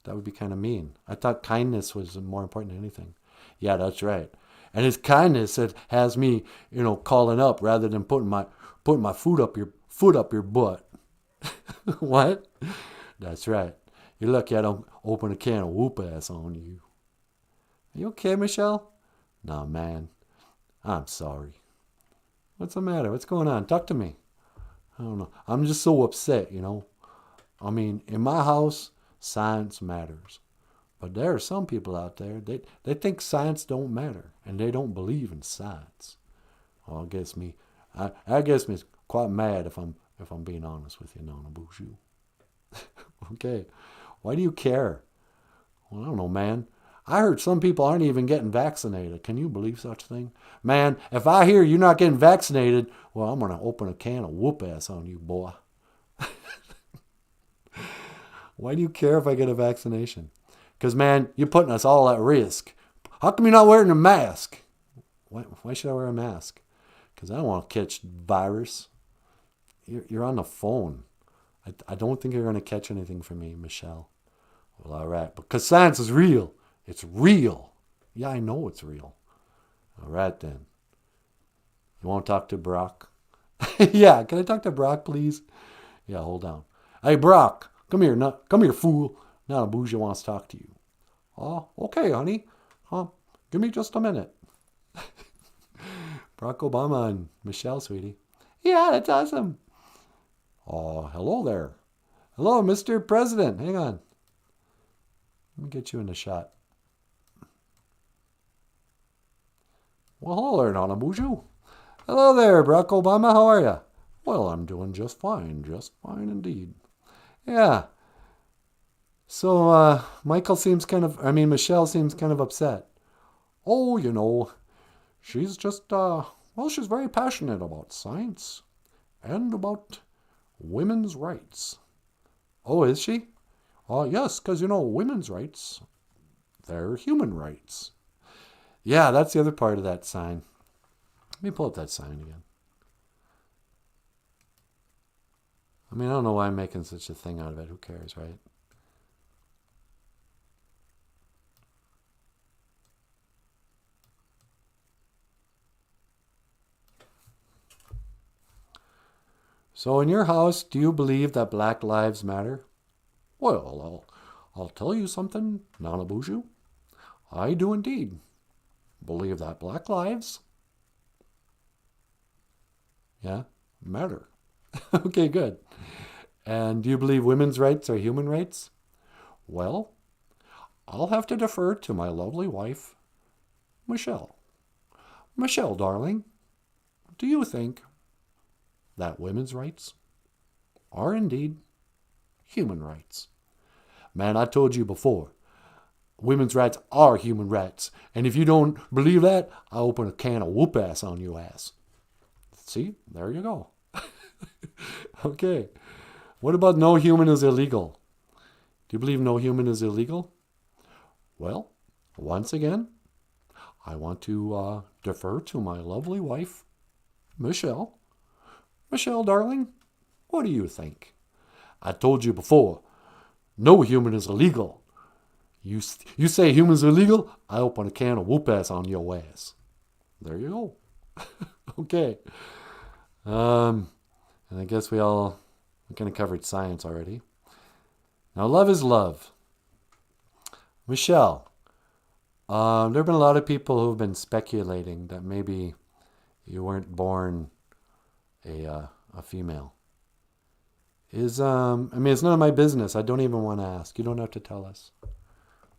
that would be kind of mean. I thought kindness was more important than anything. Yeah, that's right. And it's kindness that has me, calling up rather than putting my foot up your butt. What? That's right. You're lucky I don't open a can of whoop ass on you. Are you okay, Michelle? Nah, man. I'm sorry. What's the matter? What's going on? Talk to me. I don't know. I'm just so upset, I mean, in my house, science matters. But there are some people out there, they think science don't matter. And they don't believe in science. Well, I guess me quite mad if I'm being honest with you, NanaBOOZHOO. Okay. Why do you care? Well, I don't know, man. I heard some people aren't even getting vaccinated. Can you believe such a thing? Man, if I hear you're not getting vaccinated, well, I'm going to open a can of whoop ass on you, boy. Why do you care if I get a vaccination? Because, man, you're putting us all at risk. How come you're not wearing a mask? Why should I wear a mask? Because I don't want to catch virus. You're on the phone. I don't think you're going to catch anything from me, Michelle. Well, all right. Because science is real. It's real. Yeah, I know it's real. All right, then. You want to talk to Brock? Yeah, can I talk to Brock, please? Yeah, hold on. Hey, Brock, come here, fool. NanaBOOZHOO wants to talk to you. Oh, okay, honey. Give me just a minute. Barack Obama and Michelle, sweetie. Yeah, that's awesome. Oh, hello there. Hello, Mr. President. Hang on. Let me get you in the shot. Well, hello there, NanaBOOZHOO. Hello there, Barack Obama. How are you? Well, I'm doing just fine indeed. Yeah. So, Michelle seems kind of upset. Oh, she's just, she's very passionate about science and about women's rights. Oh, is she? Yes, because, women's rights, they're human rights. Yeah, that's the other part of that sign. Let me pull up that sign again. I mean, I don't know why I'm making such a thing out of it. Who cares, right? So in your house, do you believe that Black Lives Matter? Well, I'll tell you something, NanaBOOZHOO. I do indeed believe that Black lives, matter. Okay, good. And do you believe women's rights are human rights? Well, I'll have to defer to my lovely wife, Michelle. Michelle, darling, do you think that women's rights are indeed human rights? Man, I told you before, women's rights are human rights. And if you don't believe that, I'll open a can of whoop ass on your ass. See, there you go. Okay. What about no human is illegal? Do you believe no human is illegal? Well, once again, I want to defer to my lovely wife, Michelle. Michelle, darling, what do you think? I told you before, no human is illegal. You say humans are illegal, I open a can of whoop ass on your ass. There you go. Okay. And I guess we kind of covered science already. Now, love is love. Michelle, there have been a lot of people who have been speculating that maybe you weren't born a female. It's none of my business. I don't even want to ask. You don't have to tell us.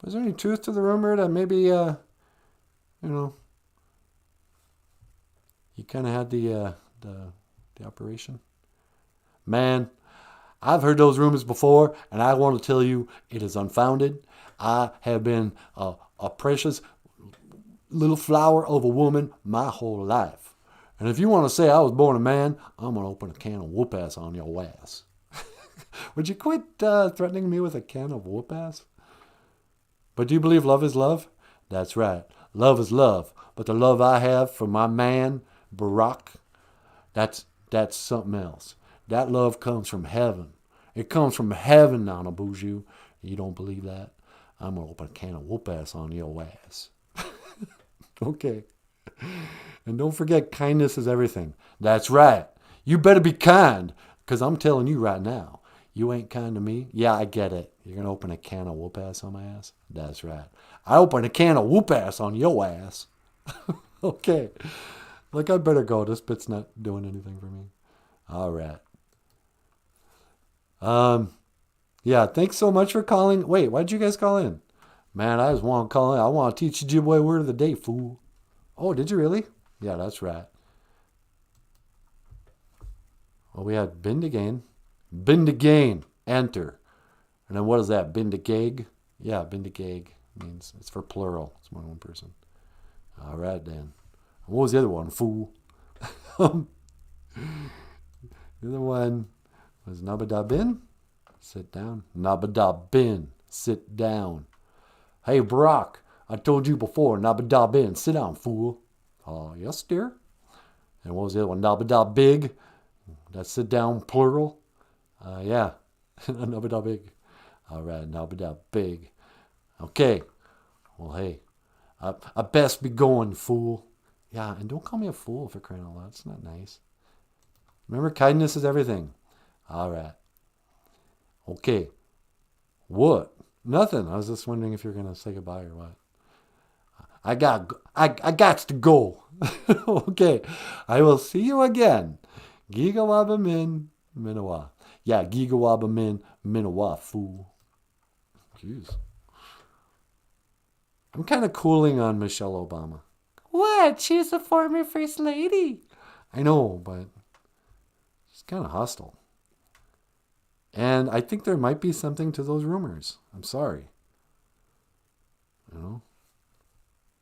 But is there any truth to the rumor that maybe, you kind of had the the operation. Man, I've heard those rumors before, and I want to tell you it is unfounded. I have been a precious little flower of a woman my whole life. And if you want to say I was born a man, I'm going to open a can of whoop ass on your ass. Would you quit threatening me with a can of whoop ass? But do you believe love is love? That's right. Love is love. But the love I have for my man, Barack, that's something else. That love comes from heaven. It comes from heaven, Nanaboozhoo. You don't believe that? I'm going to open a can of whoop ass on your ass. Okay. And don't forget, kindness is everything. That's right. You better be kind, because I'm telling you right now, you ain't kind to me? Yeah, I get it. You're going to open a can of whoop ass on my ass? That's right. I open a can of whoop ass on your ass. Okay. Like, I better go. This bit's not doing anything for me. All right. Yeah, thanks so much for calling. Wait, why'd you guys call in? Man, I just want to call in. I want to teach you Ojibwe word of the day, fool. Oh, did you really? Yeah, that's right. Well, we had Bindagain. Bindagain. Enter. And then what is that? Bindagag? Yeah, Bindagag means it's for plural. It's more than one person. All right, then. What was the other one? Fool. The other one was Nabadabin. Sit down. Nabadabin. Sit down. Hey, Brock. I told you before. Nabadabin. Sit down, fool. Yes, dear. And what was the other one? Nabadabig. That's sit down, plural. Yeah. Nabadabig. All right, Nabadabig. Okay. Well, hey. I best be going, fool. Yeah, and don't call me a fool for crying out loud. It's not nice. Remember, kindness is everything. All right. Okay. What? Nothing. I was just wondering if you're going to say goodbye or what. I got to go. Okay. I will see you again. Gigawaba min minawa. Yeah, gigawaba min minawa, fool. Jeez. I'm kind of cooling on Michelle Obama. What? She's a former first lady. I know, but she's kind of hostile. And I think there might be something to those rumors. I'm sorry. You know?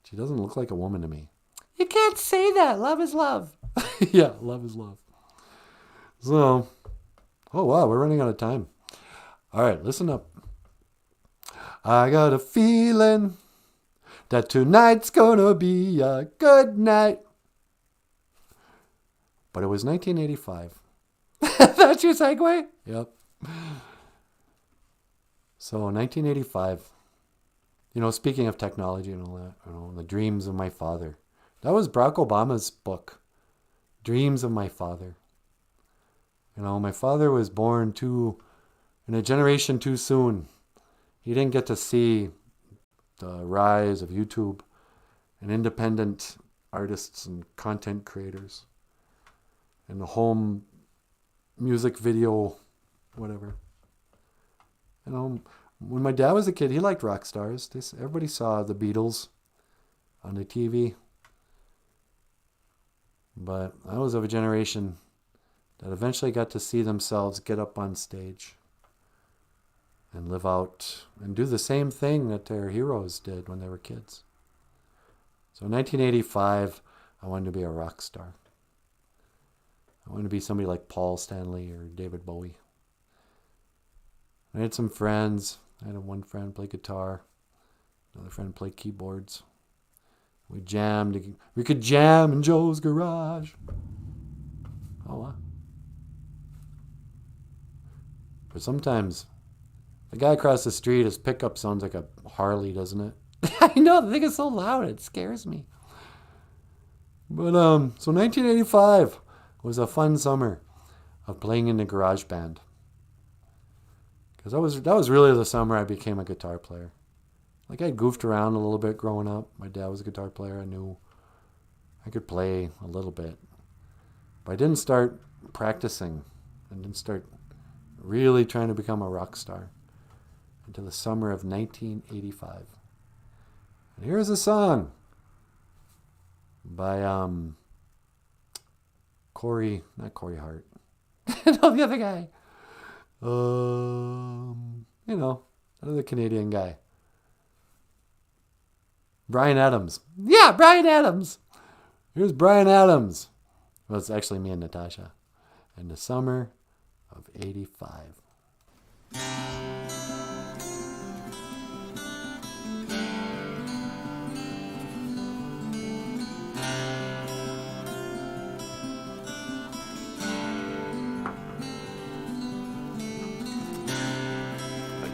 She doesn't look like a woman to me. You can't say that. Love is love. Yeah, love is love. So, oh wow, we're running out of time. All right, listen up. I got a feeling that tonight's gonna be a good night. But it was 1985. That's your segue? Yep. So 1985, speaking of technology and all that, the dreams of my father. That was Barack Obama's book, Dreams of My Father. My father was born in a generation too soon. He didn't get to see the rise of YouTube and independent artists and content creators and the home music video, whatever. When my dad was a kid, he liked rock stars. Everybody saw the Beatles on the TV. But I was of a generation that eventually got to see themselves get up on stage and live out and do the same thing that their heroes did when they were kids. So in 1985, I wanted to be a rock star. I wanted to be somebody like Paul Stanley or David Bowie. I had some friends. I had one friend play guitar. Another friend play keyboards. We jammed. We could jam in Joe's garage. Oh, wow. But sometimes the guy across the street, his pickup sounds like a Harley, doesn't it? I know, the thing is so loud, it scares me. But, so 1985 was a fun summer of playing in the garage band. Because that was really the summer I became a guitar player. Like, I goofed around a little bit growing up. My dad was a guitar player. I knew I could play a little bit. But I didn't start practicing. I didn't start really trying to become a rock star until the summer of 1985. And here's a song by not Corey Hart. No, the other guy. Another Canadian guy. Bryan Adams. Yeah, Bryan Adams. Here's Bryan Adams. Well, it's actually me and Natasha. In the summer of 85.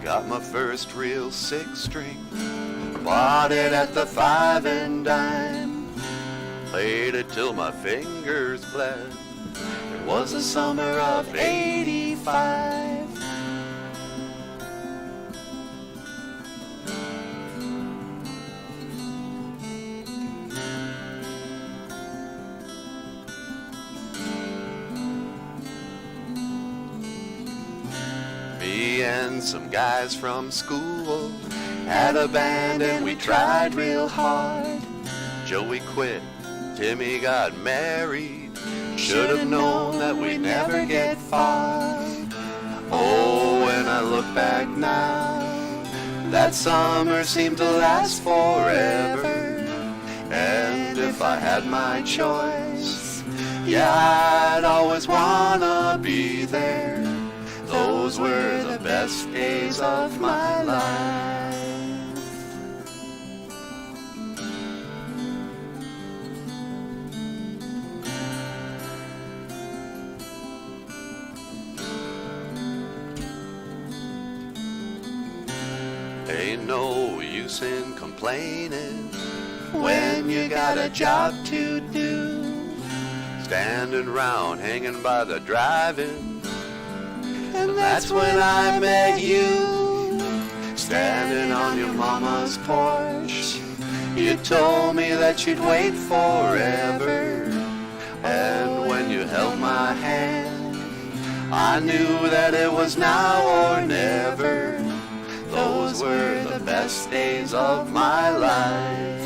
Got my first real 6-string, bought it at the 5 and dime, played it till my fingers bled. It was the summer of 85. Me and some guys from school had a band and we tried real hard. Joey quit, Timmy got married, should have known that we'd never get far. Oh, when I look back now, that summer seemed to last forever. And if I had my choice, yeah, I'd always wanna be there. Those were the best days of my life. Ain't no use in complaining when you got a job to do. Standing round hanging by the drive-in. And that's when I met you, standing on your mama's porch. You told me that you'd wait forever. And when you held my hand, I knew that it was now or never. Those were the best days of my life.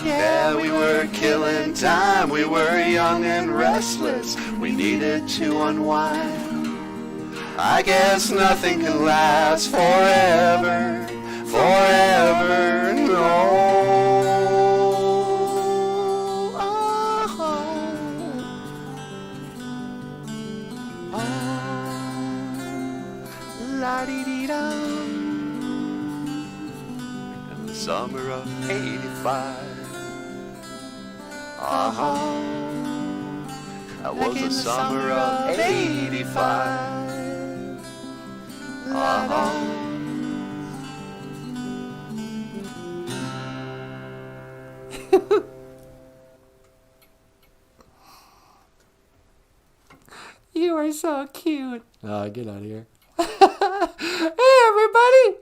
Yeah, we were killing time, we were young and restless, we needed to unwind. I guess nothing can last forever, forever, no. La-dee-dee-dum. In the summer of 85. That was the summer of 85. You are so cute. Get out of here. Hey, everybody.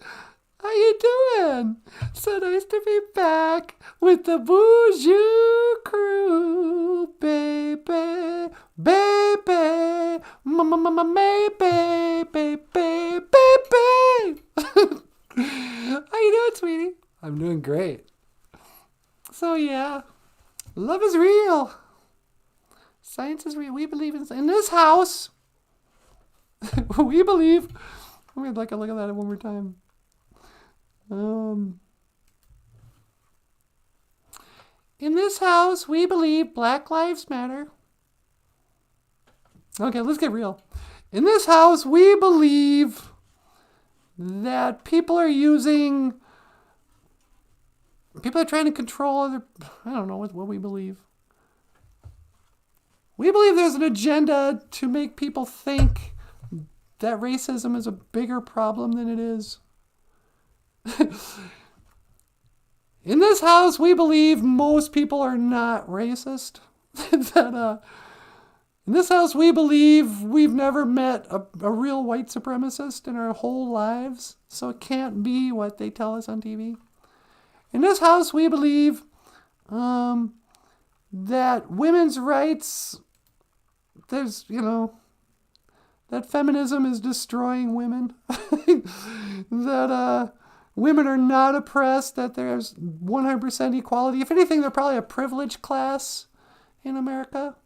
How you doing? So nice to be back with the BOOZHOO crew, baby, baby, mama, baby, baby, baby. How you doing, sweetie? I'm doing great. So yeah, love is real. Science is real. We believe in this house. We believe. We'd like to look at that one more time. In this house, we believe Black Lives Matter. Okay, let's get real. In this house, we believe that people are trying to control other, I don't know what we believe. We believe there's an agenda to make people think that racism is a bigger problem than it is. In this house, we believe most people are not racist. In this house, we believe we've never met a real white supremacist in our whole lives, so it can't be what they tell us on TV. In this house, we believe that women's rights, there's that feminism is destroying women, that women are not oppressed, that there's 100% equality. If anything, they're probably a privileged class in America.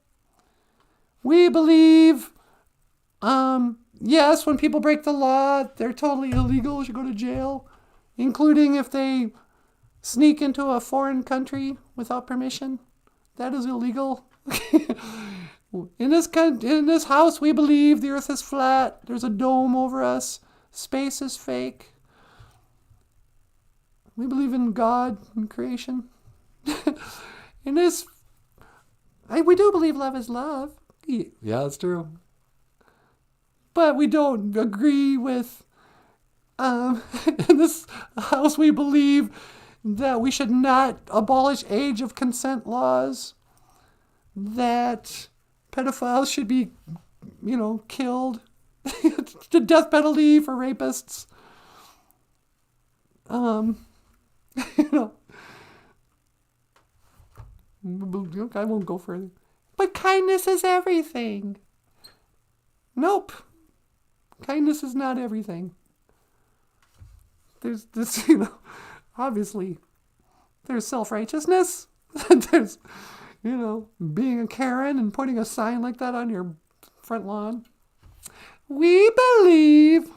We believe, yes, when people break the law, they're totally illegal, should go to jail, including if they sneak into a foreign country without permission. That is illegal. In this house, we believe the earth is flat. There's a dome over us. Space is fake. We believe in God and creation. We do believe love is love. Yeah, that's true. But we don't agree with, in this house, we believe that we should not abolish age of consent laws, that pedophiles should be, killed, the death penalty for rapists. I won't go further. But kindness is everything. Nope. Kindness is not everything. There's this, obviously, there's self-righteousness. There's, being a Karen and putting a sign like that on your front lawn. We believe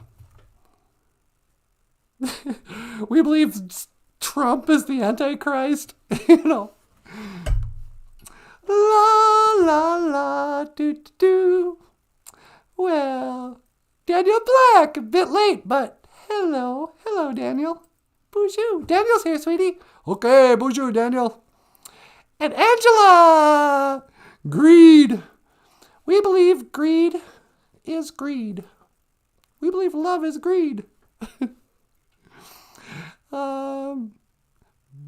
Trump is the Antichrist. La la la do do do. Well, Daniel Black, a bit late, but hello, Daniel. BOOZHOO. Daniel's here, sweetie. Okay, BOOZHOO, Daniel. And Angela! Greed. We believe greed is greed. We believe love is greed.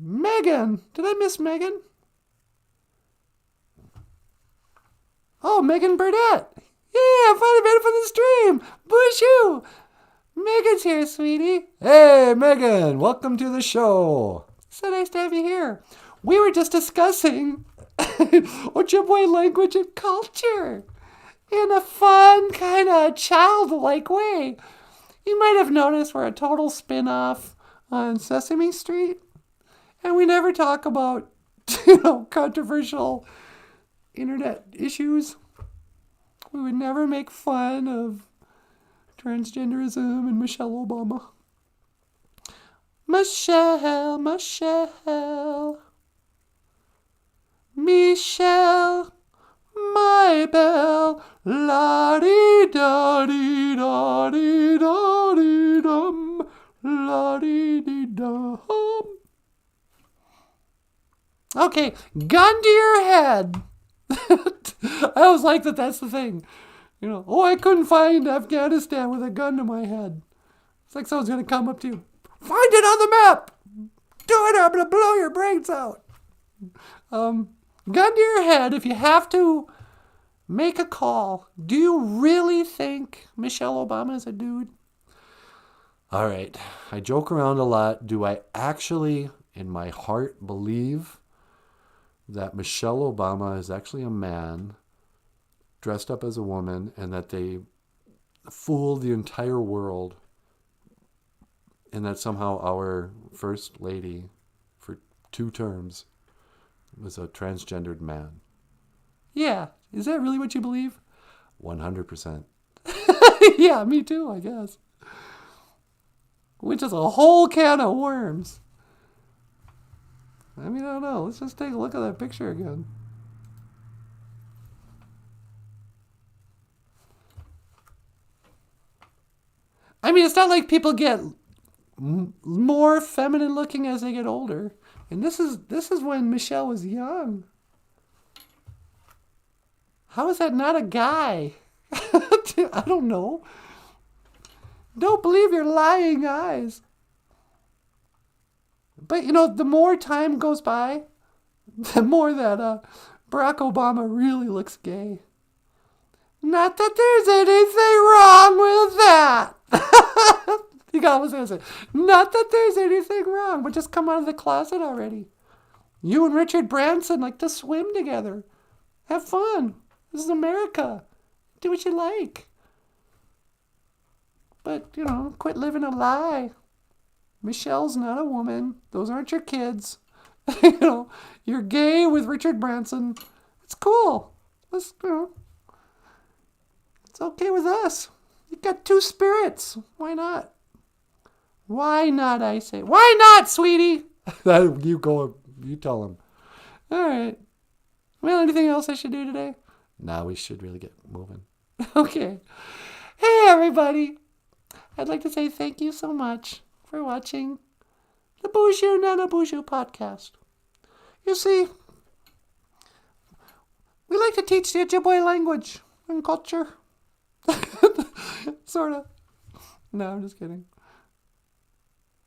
Megan. Did I miss Megan? Oh, Megan Burdett. Yeah, I finally made it for the stream. BOOZHOO. Megan's here, sweetie. Hey, Megan. Welcome to the show. So nice to have you here. We were just discussing Ojibwe language and culture in a fun, kind of childlike way. You might have noticed we're a total spin-off on Sesame Street. And we never talk about, controversial internet issues. We would never make fun of transgenderism and Michelle Obama. Michelle. Michelle, my belle, la-dee-da-dee-da-dee-da-dee-dum, la-dee-dee-dum. Okay, gun to your head. I always like that that's the thing. I couldn't find Afghanistan with a gun to my head. It's like someone's going to come up to you. Find it on the map. Do it or I'm going to blow your brains out. Gun to your head, if you have to make a call, do you really think Michelle Obama is a dude? All right. I joke around a lot. Do I actually, in my heart, believe that Michelle Obama is actually a man dressed up as a woman and that they fooled the entire world and that somehow our first lady for 2 terms was a transgendered man? Yeah. Is that really what you believe? 100%. Yeah, me too, I guess. Which is a whole can of worms. I don't know. Let's just take a look at that picture again. It's not like people get more feminine looking as they get older. And this is when Michelle was young. How is that not a guy? I don't know. Don't believe your lying eyes. But, the more time goes by, the more that Barack Obama really looks gay. Not that there's anything wrong with that. You always say, not that there's anything wrong, but just come out of the closet already. You and Richard Branson like to swim together. Have fun. This is America. Do what you like. But, quit living a lie. Michelle's not a woman. Those aren't your kids. You're gay with Richard Branson. It's cool. It's okay with us. You got two spirits. Why not? Why not, I say. Why not, sweetie? You go, you tell him. All right. Well, anything else I should do today? Nah, we should really get moving. Okay. Hey, everybody. I'd like to say thank you so much for watching the BOOZHOO NANABOOZHOO podcast. You see, we like to teach the Ojibwe language and culture. Sort of. No, I'm just kidding.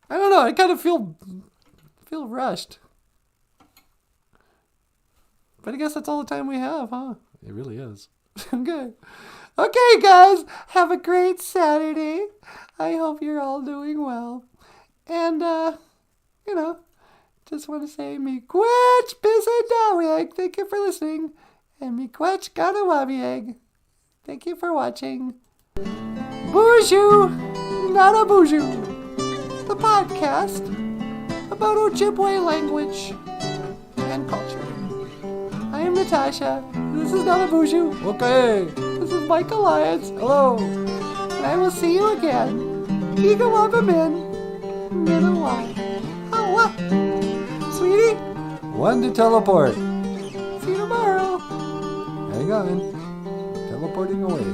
I don't know. I kind of feel rushed. But I guess that's all the time we have, huh? It really is. Okay. Okay, guys. Have a great Saturday. I hope you're all doing well. And, just want to say, miigwech bisadaweg. Thank you for listening. And miigwech ganawabieg. Thank you for watching. BOOZHOO NANABOOZHOO, the podcast about Ojibwe language and culture. I am Natasha. This is NANABOOZHOO. Okay. This is Michael Lyons. Hello. And I will see you again. Egawabamin. Minawai. Hawa. Sweetie. One to teleport. See you tomorrow. Hang on. Teleporting away.